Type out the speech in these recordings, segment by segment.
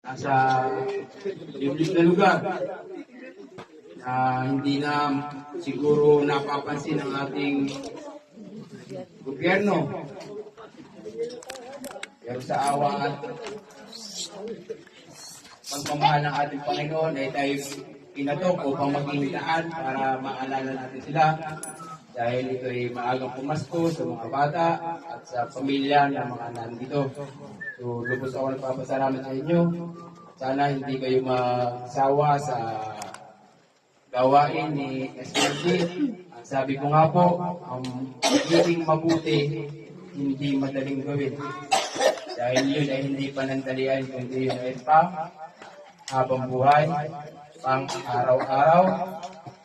nasa liblib na lugar na hindi na siguro napapansin ng ating gobyerno. Pero sa awa at pagmamahal ng ating Panginoon ay tayo pinatok upang maging daan para maalala natin sila dahil ito ay maagang pumasko sa mga bata at sa pamilya ng mga nandito. So, lubos ako nagpapasalamat sa inyo. Sana hindi kayo magsawa sa gawain ni SLD. Ang sabi ko nga po, ang magiging mabuti, hindi madaling gawin. Dahil yun ay hindi panandalian, kundi yun ay habang buhay, pang araw-araw,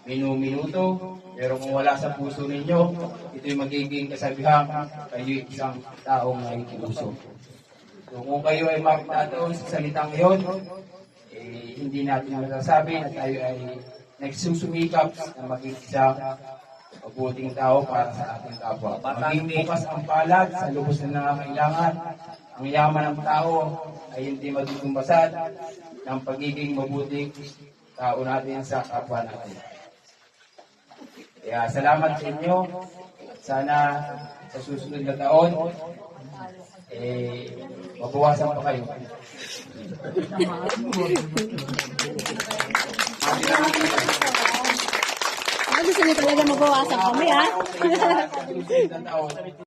minu-minuto. Pero kung wala sa puso ninyo, ito'y magiging kasabihan, kayo isang taong may puso. So kung kayo ay magtataon sa salitang iyon, hindi natin masasabi na tayo ay nagsusumikap na maging isang mabuting tao para sa ating kapwa. Maging bukas ang palad sa lubos na nangangailangan. Ang yaman ng tao ay hindi matutumbasad ng pagiging mabuting tao natin sa kapwa natin. Kaya salamat sa inyo. Sana sa susunod na taon, mabawasan pa kayo. Gusto niyo talaga mabawasan kami, ha?